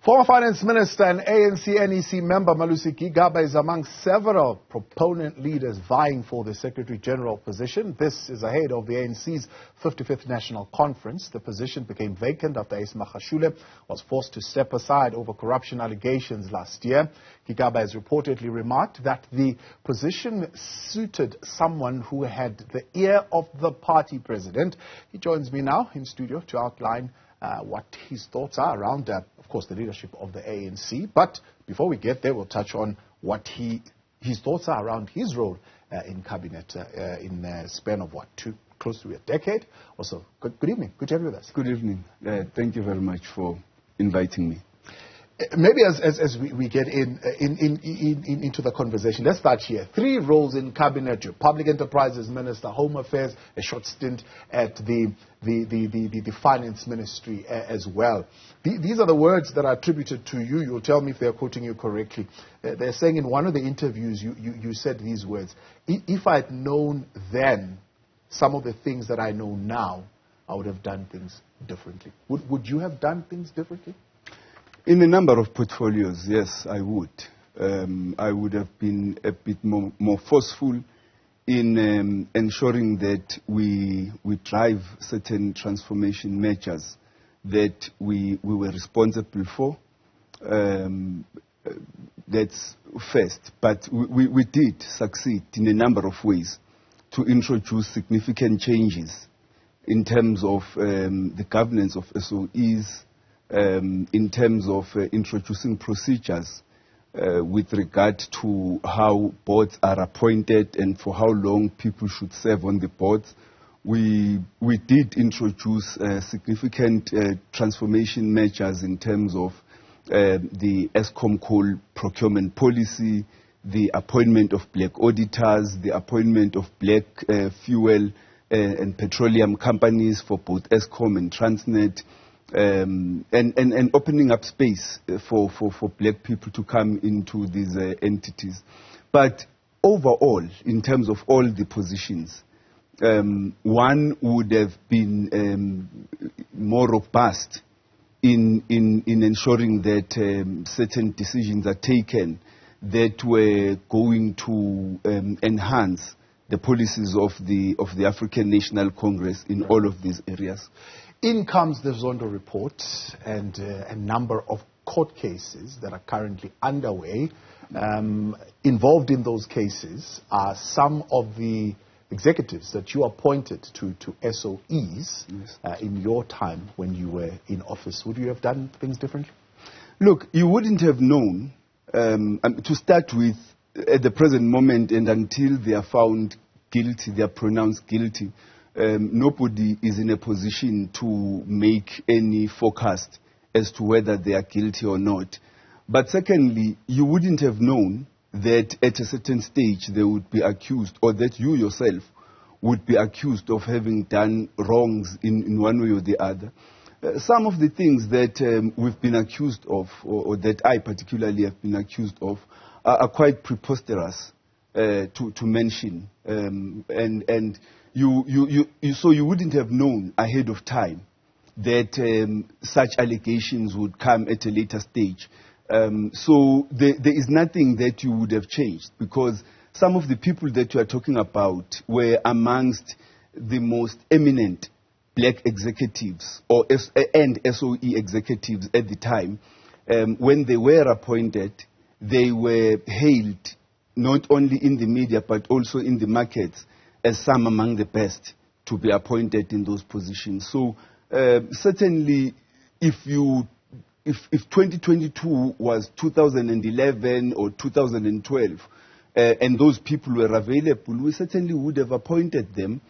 Former Finance Minister and ANC NEC member Malusi Gigaba is among several proponent leaders vying for the Secretary General position. This is ahead of the ANC's 55th National Conference. The position became vacant after Ace Magashule was forced to step aside over corruption allegations last year. Gigaba has reportedly remarked that the position suited someone who had the ear of the party president. He joins me now in studio to outline what his thoughts are around, of course, the leadership of the ANC. But before we get there, we'll touch on what his thoughts are around his role in cabinet in a span of, close to a decade or so. Good evening. Good to have you with us. Good evening. Thank you very much for inviting me. Maybe as we get into the conversation, let's start here. 3 roles in cabinet: your public enterprises minister, home affairs, a short stint at the finance ministry as well. These are the words that are attributed to you. You'll tell me if they're quoting you correctly. They're saying in one of the interviews you said these words: "If I had known then some of the things that I know now, I would have done things differently." Would you have done things differently? In a number of portfolios, yes, I would. I would have been a bit more forceful in ensuring that we drive certain transformation measures that we were responsible for. That's first. But we did succeed in a number of ways to introduce significant changes in terms of the governance of SOEs, in terms of introducing procedures with regard to how boards are appointed and for how long people should serve on the boards. We did introduce significant transformation measures in terms of the Eskom coal procurement policy, the appointment of black auditors, the appointment of black fuel and petroleum companies for both Eskom and Transnet, and opening up space for black people to come into these entities. But overall, in terms of all the positions, one would have been more robust in ensuring that certain decisions are taken that were going to enhance the policies of the African National Congress in all of these areas. In comes the Zondo report and a number of court cases that are currently underway. Involved in those cases are some of the executives that you appointed to SOEs. Yes. In your time when you were in office. Would you have done things differently? Look, you wouldn't have known, to start with, at the present moment and until they are found guilty, they are pronounced guilty. Nobody is in a position to make any forecast as to whether they are guilty or not. But secondly, you wouldn't have known that at a certain stage they would be accused, or that you yourself would be accused of having done wrongs in one way or the other. Some of the things that we've been accused of, or that I particularly have been accused of, are quite preposterous to mention. So you wouldn't have known ahead of time that such allegations would come at a later stage. So there is nothing that you would have changed, because some of the people that you are talking about were amongst the most eminent black executives and SOE executives at the time. When they were appointed, they were hailed not only in the media but also in the markets as some among the best to be appointed in those positions. So certainly, if 2022 was 2011 or 2012, and those people were available, we certainly would have appointed them.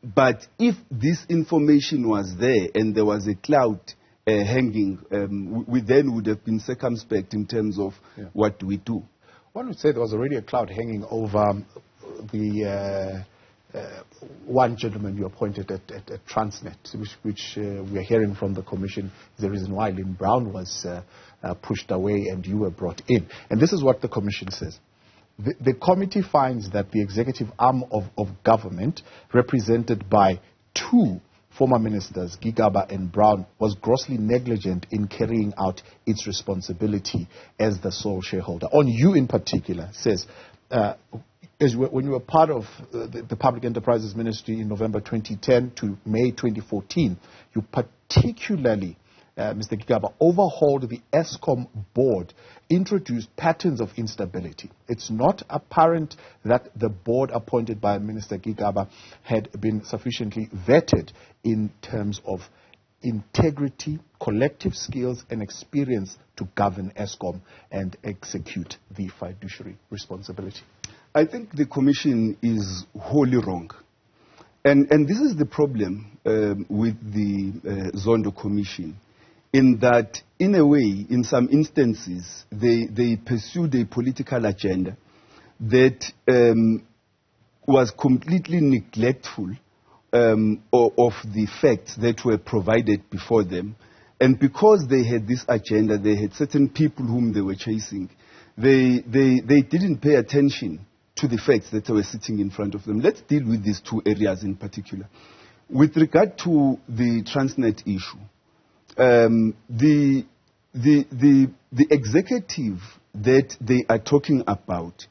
But if this information was there and there was a cloud hanging, we then would have been circumspect in terms of what we do. One would say there was already a cloud hanging over the one gentleman you appointed at Transnet, which we are hearing from the Commission is the reason why Lynn Brown was pushed away and you were brought in. And this is what the Commission says. The committee finds that the executive arm of government, represented by 2 former ministers Gigaba and Brown was grossly negligent in carrying out its responsibility as the sole shareholder. On you in particular, says, when you were part of the Public Enterprises Ministry in November 2010 to May 2014, you particularly, Mr. Gigaba, overhauled the ESCOM board, introduced patterns of instability. It's not apparent that the board appointed by Minister Gigaba had been sufficiently vetted in terms of integrity, collective skills and experience to govern ESCOM and execute the fiduciary responsibility. I think the Commission is wholly wrong. And this is the problem with the Zondo Commission, in that, in a way, in some instances, they pursued a political agenda that was completely neglectful of the facts that were provided before them. And because they had this agenda, they had certain people whom they were chasing, they didn't pay attention to the facts that were sitting in front of them. Let's deal with these two areas in particular. With regard to the Transnet issue, the executive that they are talking about,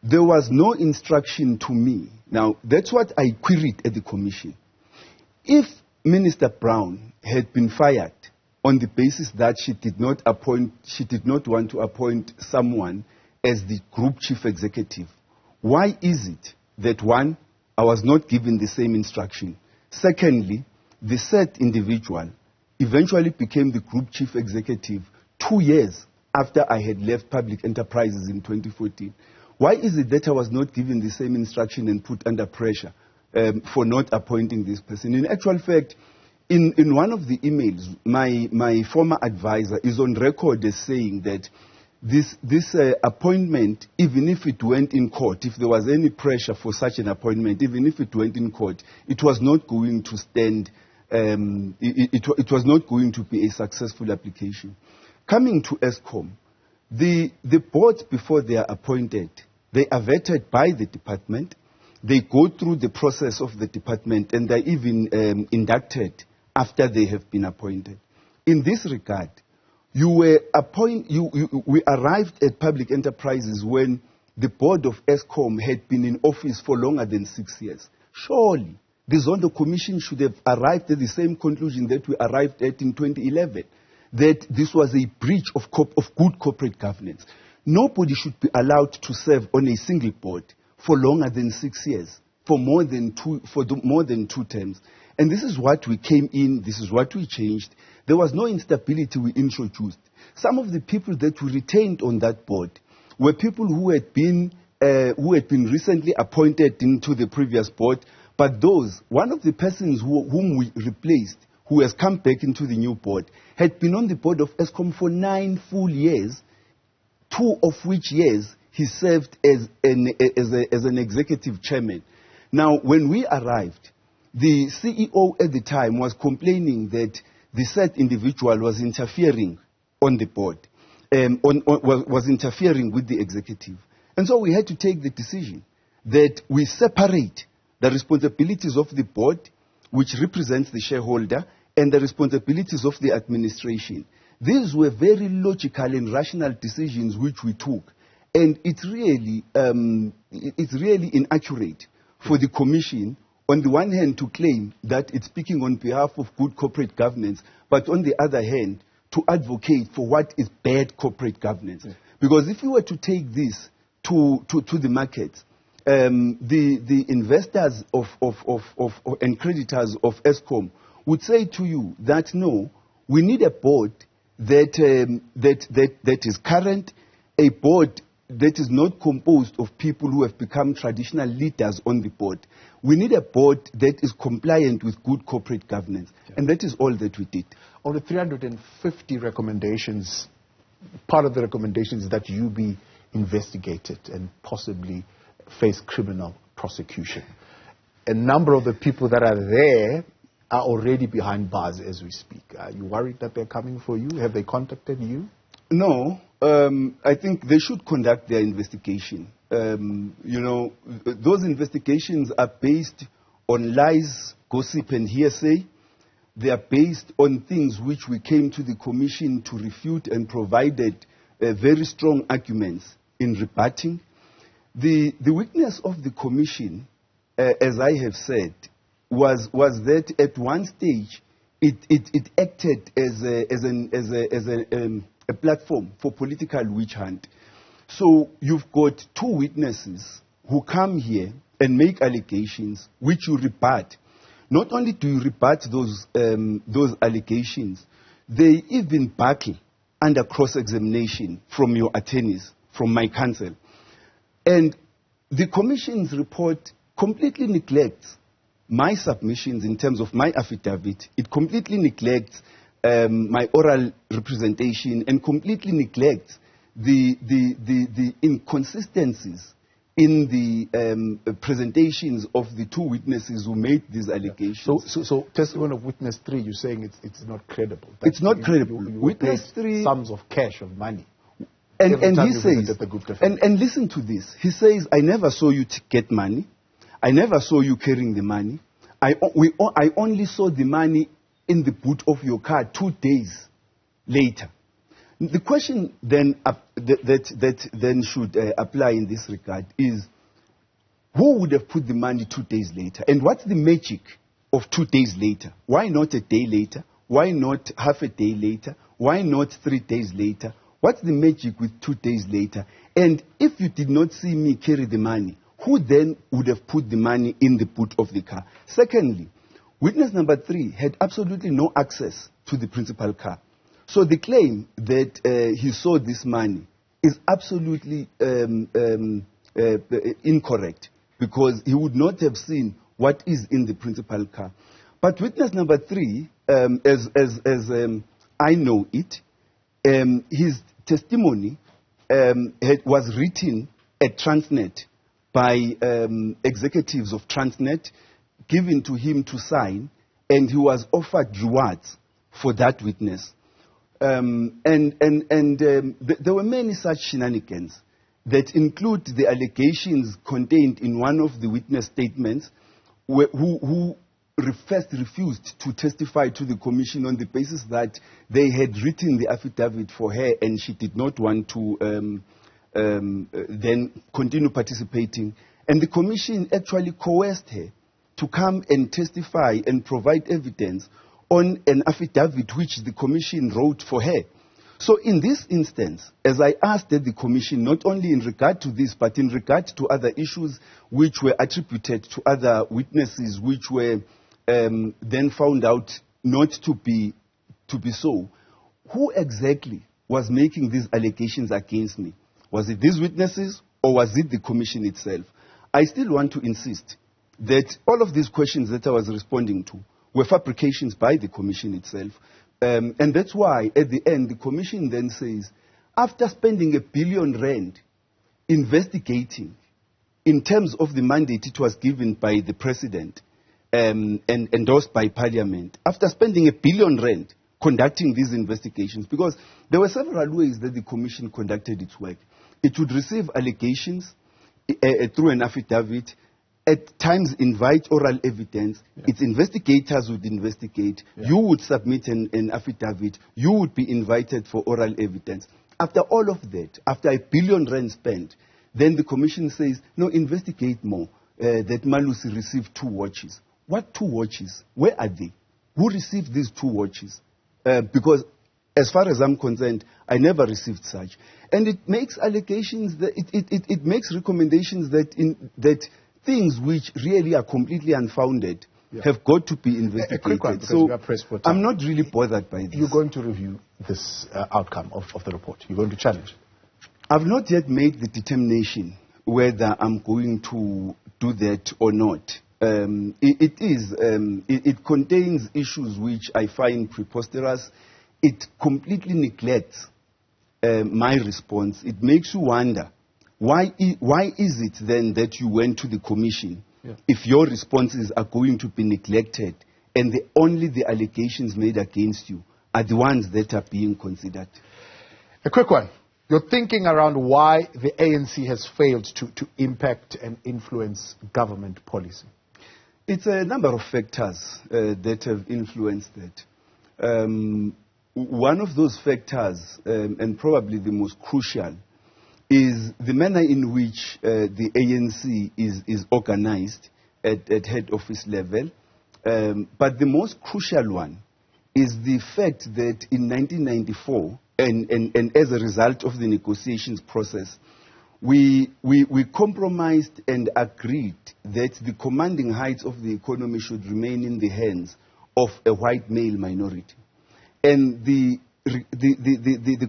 there was no instruction to me. Now, that's what I queried at the Commission. If Minister Brown had been fired on the basis that she did not want to appoint someone as the group chief executive, why is it that, one, I was not given the same instruction? Secondly, the said individual eventually became the group chief executive 2 years after I had left Public Enterprises in 2014. Why is it that I was not given the same instruction and put under pressure for not appointing this person? In actual fact, in one of the emails, my former advisor is on record as saying that this appointment, even if it went in court, if there was any pressure for such an appointment, even if it went in court, it was not going to stand, it was not going to be a successful application. Coming to ESCOM, the boards, before they are appointed, they are vetted by the department, they go through the process of the department, and they're even inducted after they have been appointed. In this regard, we arrived at Public Enterprises when the board of ESCOM had been in office for longer than 6 years. Surely, the Zondo Commission should have arrived at the same conclusion that we arrived at in 2011, that this was a breach of good corporate governance. Nobody should be allowed to serve on a single board for longer than 6 years, for more than two terms. And this is what we came in, this is what we changed. There was no instability we introduced. Some of the people that we retained on that board were people who had been recently appointed into the previous board, but one of the persons whom we replaced, who has come back into the new board, had been on the board of ESCOM for 9 full years, 2 of which years he served as an executive chairman. Now, when we arrived, the CEO at the time was complaining that the said individual was interfering on the board, was interfering with the executive. And so we had to take the decision that we separate the responsibilities of the board, which represents the shareholder, and the responsibilities of the administration. These were very logical and rational decisions which we took. And it's really inaccurate for the Commission, on the one hand, to claim that it's speaking on behalf of good corporate governance, but on the other hand, to advocate for what is bad corporate governance. Yeah. Because if you were to take this to the markets, the investors and creditors of ESCOM would say to you that no, we need a board that is current, a board that is not composed of people who have become traditional leaders on the board. We need a board that is compliant with good corporate governance. Yeah. And that is all that we did. On the 350 recommendations, part of the recommendations is that you be investigated and possibly face criminal prosecution. A number of the people that are there are already behind bars as we speak. Are you worried that they're coming for you? Have they contacted you? No. I think they should conduct their investigation. Those investigations are based on lies, gossip, and hearsay. They are based on things which we came to the commission to refute and provided very strong arguments in rebutting. The weakness of the commission, as I have said, was that at one stage it acted as a platform for political witch hunt. So you've got two witnesses who come here and make allegations which you rebut. Not only do you rebut those allegations, they even battle under cross-examination from your attorneys, from my counsel. And the commission's report completely neglects my submissions in terms of my affidavit. It completely neglects my oral representation and completely neglects the inconsistencies in the presentations of the two witnesses who made these allegations. So testimony of witness 3, you're saying it's not credible. It's not credible. You Witness 3... sums of cash, of money. And he says, and listen to this. He says, I never saw you get money. I never saw you carrying the money. I only saw the money in the boot of your car 2 days later. The question then that then should apply in this regard is, who would have put the money 2 days later? And what's the magic of 2 days later? Why not a day later? Why not half a day later? Why not 3 days later? What's the magic with 2 days later? And if you did not see me carry the money, who then would have put the money in the boot of the car? Secondly, witness number 3 had absolutely no access to the principal car. So the claim that he saw this money is absolutely incorrect, because he would not have seen what is in the principal car. But witness number 3, as I know it, his testimony was written at Transnet by executives of Transnet, given to him to sign, and he was offered rewards for that witness. There were many such shenanigans that include the allegations contained in one of the witness statements, who first refused to testify to the commission on the basis that they had written the affidavit for her and she did not want to then continue participating. And the commission actually coerced her to come and testify and provide evidence on an affidavit which the commission wrote for her. So in this instance, as I asked the commission, not only in regard to this, but in regard to other issues which were attributed to other witnesses, which were then found out not to be so, who exactly was making these allegations against me? Was it these witnesses, or was it the commission itself? I still want to insist that all of these questions that I was responding to were fabrications by the commission itself. And that's why, at the end, the commission then says, after spending R1 billion investigating, in terms of the mandate it was given by the president and endorsed by parliament, after spending R1 billion conducting these investigations, because there were several ways that the commission conducted its work. It would receive allegations through an affidavit, at times invite oral evidence, its investigators would investigate, you would submit an affidavit, you would be invited for oral evidence. After all of that, after R1 billion spent, then the commission says, no, investigate more, that Malusi received 2 watches. What 2 watches? Where are they? Who received these 2 watches? Because as far as I'm concerned, I never received such. And it makes allegations, that it makes recommendations that things which really are completely unfounded have got to be investigated. A quick one, so we are pressed for time. I'm not really bothered by this. You're going to review this outcome of the report. You're going to challenge. I've not yet made the determination whether I'm going to do that or not. It contains issues which I find preposterous. It completely neglects my response. It makes you wonder, why is it then that you went to the commission if your responses are going to be neglected and only the allegations made against you are the ones that are being considered? A quick one. Your thinking around why the ANC has failed to impact and influence government policy. It's a number of factors that have influenced that. One of those factors, and probably the most crucial, is the manner in which the ANC is organized at head office level. But the most crucial one is the fact that in 1994, and as a result of the negotiations process, we compromised and agreed that the commanding heights of the economy should remain in the hands of a white male minority. And the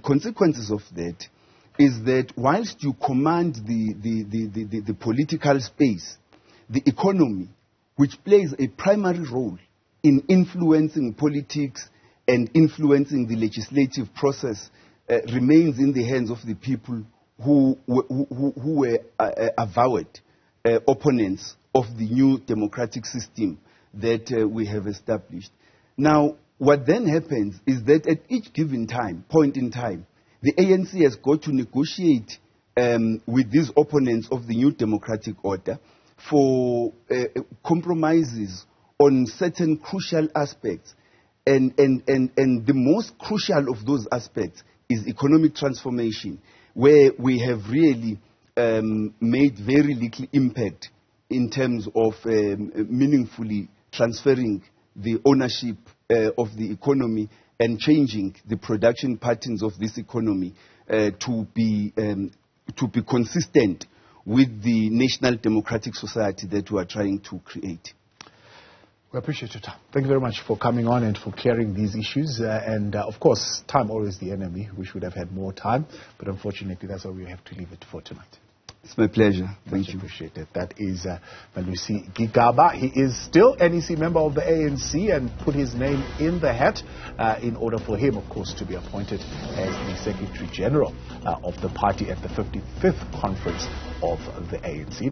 consequences of that is that whilst you command the political space, the economy, which plays a primary role in influencing politics and influencing the legislative process, remains in the hands of the people who were avowed opponents of the new democratic system that we have established. Now, what then happens is that at each given point in time, the ANC has got to negotiate with these opponents of the new democratic order for compromises on certain crucial aspects. And the most crucial of those aspects is economic transformation, where we have really made very little impact in terms of meaningfully transferring the ownership of the economy and changing the production patterns of this economy to be consistent with the national democratic society that we are trying to create. We appreciate your time. Thank you very much for coming on and for clearing these issues. Of course, time always the enemy. We should have had more time, but unfortunately, that's why we have to leave it for tonight. It's my pleasure. Thank you. Appreciate it. That is Malusi Gigaba. He is still NEC member of the ANC and put his name in the hat in order for him, of course, to be appointed as the Secretary General of the party at the 55th conference of the ANC.